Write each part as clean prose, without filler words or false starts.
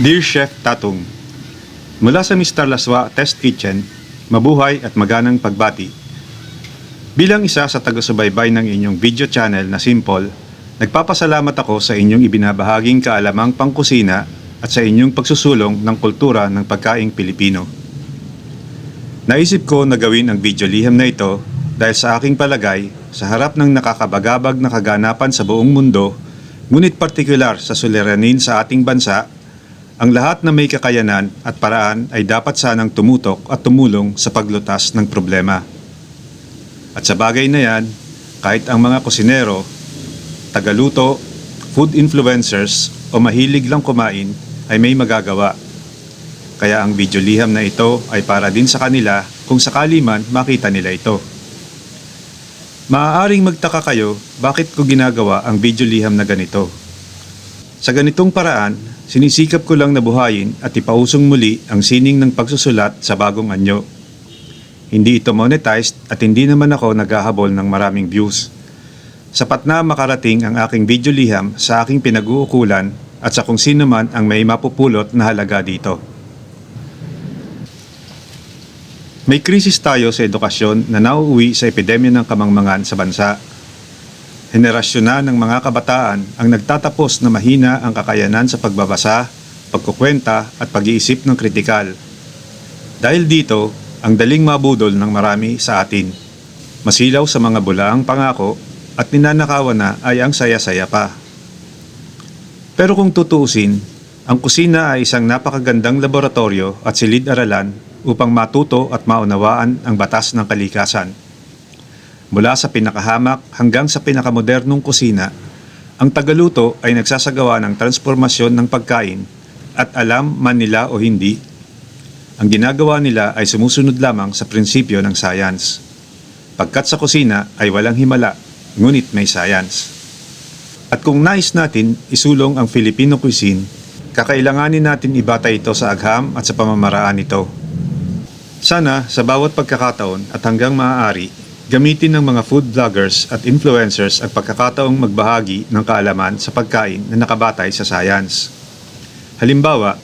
Dear Chef Tatung, mula sa Mr. Laswa Test Kitchen, mabuhay at maganang pagbati. Bilang isa sa taga-subaybay ng inyong video channel na Simple, nagpapasalamat ako sa inyong ibinabahaging kaalamang pangkusina at sa inyong pagsusulong ng kultura ng pagkaing Pilipino. Naisip ko na gawin ang video liham na ito dahil sa aking palagay, sa harap ng nakakabagabag na kaganapan sa buong mundo, ngunit partikular sa suliranin sa ating bansa, ang lahat na may kakayanan at paraan ay dapat sanang tumutok at tumulong sa paglutas ng problema. At sa bagay na yan, kahit ang mga kusinero, tagaluto, food influencers o mahilig lang kumain ay may magagawa. Kaya ang video liham na ito ay para din sa kanila kung sakali man makita nila ito. Maaaring magtaka kayo bakit ko ginagawa ang video liham na ganito. Sa ganitong paraan, sinisikap ko lang na buhayin at ipausong muli ang sining ng pagsusulat sa bagong anyo. Hindi ito monetized at hindi naman ako naghahabol ng maraming views. Sapat na makarating ang aking video liham sa aking pinag-uukulan at sa kung sino man ang may mapupulot na halaga dito. May krisis tayo sa edukasyon na nauuwi sa epidemya ng kamangmangan sa bansa. Henerasyon na ng mga kabataan ang nagtatapos na mahina ang kakayanan sa pagbabasa, pagkukwenta at pag-iisip ng kritikal. Dahil dito, ang daling mabudol ng marami sa atin. Masilaw sa mga bulaang pangako at ninanakawan na ay ang saya-saya pa. Pero kung tutuusin, ang kusina ay isang napakagandang laboratorio at silid-aralan upang matuto at maunawaan ang batas ng kalikasan. Mula sa pinakahamak hanggang sa pinakamodernong kusina, ang tagaluto ay nagsasagawa ng transformasyon ng pagkain at alam man nila o hindi, ang ginagawa nila ay sumusunod lamang sa prinsipyo ng science. Pagkat sa kusina ay walang himala, ngunit may science. At kung nais natin isulong ang Filipino cuisine, kakailanganin natin ibata ito sa agham at sa pamamaraan nito. Sana sa bawat pagkakataon at hanggang maaari, gamitin ng mga food vloggers at influencers ang pagkakataong magbahagi ng kaalaman sa pagkain na nakabatay sa science. Halimbawa,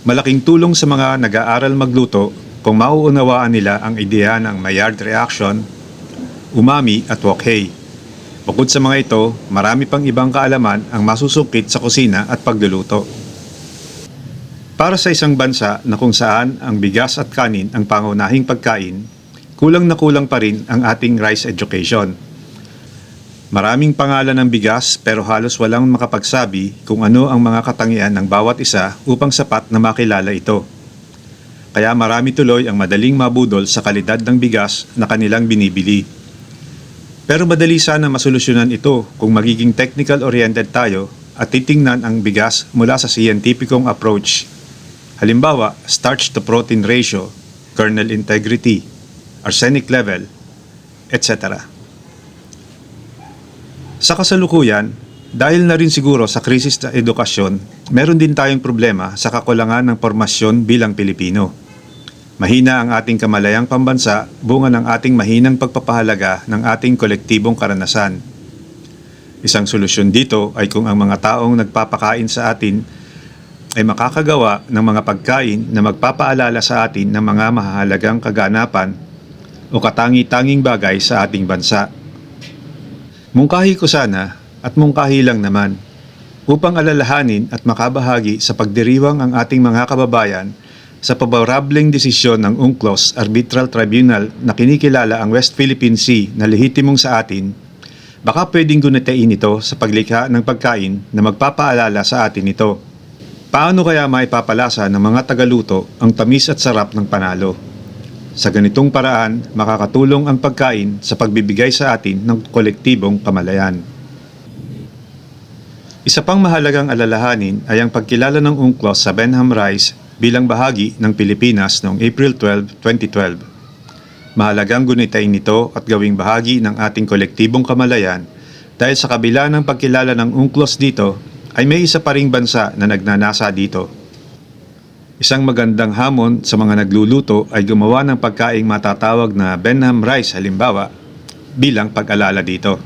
malaking tulong sa mga nag-aaral magluto kung mauunawaan nila ang ideya ng Maillard reaction, umami at wok hei. Bukod sa mga ito, marami pang ibang kaalaman ang masusukit sa kusina at pagluluto. Para sa isang bansa na kung saan ang bigas at kanin ang pangunahing pagkain, kulang na kulang pa rin ang ating rice education. Maraming pangalan ng bigas pero halos walang makapagsabi kung ano ang mga katangian ng bawat isa upang sapat na makilala ito. Kaya marami tuloy ang madaling mabudol sa kalidad ng bigas na kanilang binibili. Pero madali sana masolusyonan ito kung magiging technical-oriented tayo at titingnan ang bigas mula sa scientificong approach. Halimbawa, starch-to-protein ratio, kernel integrity, arsenic level, etc. Sa kasalukuyan, dahil na rin siguro sa krisis sa edukasyon, meron din tayong problema sa kakulangan ng pormasyon bilang Pilipino. Mahina ang ating kamalayang pambansa, bunga ng ating mahinang pagpapahalaga ng ating kolektibong karanasan. Isang solusyon dito ay kung ang mga taong nagpapakain sa atin ay makakagawa ng mga pagkain na magpapaalala sa atin ng mga mahahalagang kaganapan o katangi-tanging bagay sa ating bansa. Mungkahi ko sana at mungkahi lang naman upang alalahanin at makabahagi sa pagdiriwang ang ating mga kababayan sa paborableng desisyon ng UNCLOS Arbitral Tribunal na kinikilala ang West Philippine Sea na lehitimong sa atin, baka pwedeng gunitain ito sa paglikha ng pagkain na magpapaalala sa atin ito. Paano kaya maipapalasa ng mga tagaluto ang tamis at sarap ng panalo? Sa ganitong paraan, makakatulong ang pagkain sa pagbibigay sa atin ng kolektibong kamalayan. Isa pang mahalagang alalahanin ay ang pagkilala ng UNCLOS sa Benham Rice bilang bahagi ng Pilipinas noong April 12, 2012. Mahalagang gunitain nito at gawing bahagi ng ating kolektibong kamalayan dahil sa kabila ng pagkilala ng UNCLOS dito, ay may isa pa ring bansa na nagnanasa dito. Isang magandang hamon sa mga nagluluto ay gumawa ng pagkaing matatawag na Benham Rice halimbawa bilang pag-alala dito.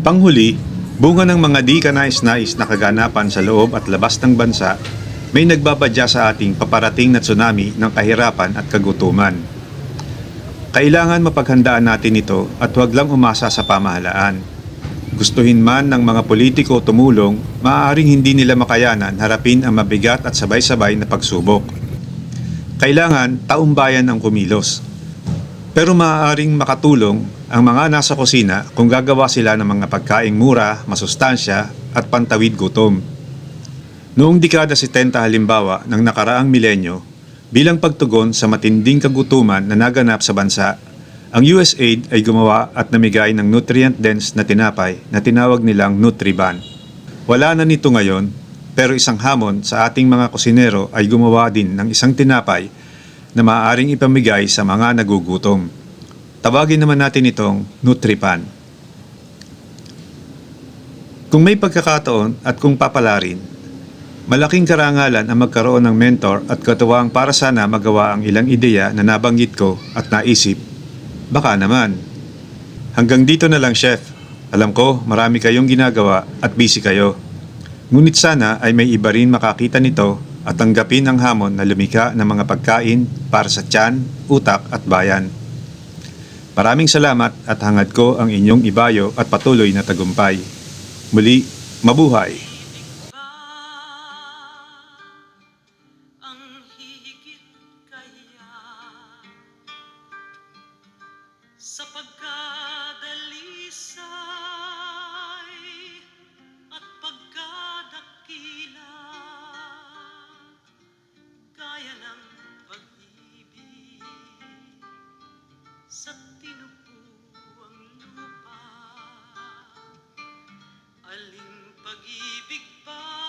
Panghuli, Bunga ng mga di kanais-nais na kaganapan sa loob at labas ng bansa, may nagbabadya sa ating paparating na tsunami ng kahirapan at kagutuman. Kailangan mapaghandaan natin ito at huwag lang umasa sa pamahalaan. Gustuhin man ng mga politiko tumulong, maaaring hindi nila makayanan harapin ang mabigat at sabay-sabay na pagsubok. Kailangan taumbayan ang kumilos. Pero maaaring makatulong ang mga nasa kusina kung gagawa sila ng mga pagkaing mura, masustansya at pantawid gutom. Noong dekada 70 halimbawa ng nakaraang milenyo, bilang pagtugon sa matinding kagutuman na naganap sa bansa, ang USAID ay gumawa at namigay ng nutrient-dense na tinapay na tinawag nilang Nutriban. Wala na nito ngayon, pero isang hamon sa ating mga kusinero ay gumawa din ng isang tinapay na maaaring ipamigay sa mga nagugutom. Tawagin naman natin itong Nutripan. Kung may pagkakataon at kung papalarin, malaking karangalan ang magkaroon ng mentor at katuwang para sana magawa ang ilang ideya na nabanggit ko at naisip. Baka naman. Hanggang dito na lang, Chef. Alam ko, marami kayong ginagawa at busy kayo. Ngunit sana ay may iba rin makakita nito at tanggapin ang hamon na lumikha ng mga pagkain para sa tiyan, utak at bayan. Maraming salamat at hangad ko ang inyong ibayo at patuloy na tagumpay. Muli, mabuhay! Ang higit kaya sa pagkadalisay at pagkadakila, gaya ng pag-ibig sa tinupuang lupa. Aling pag-ibig ba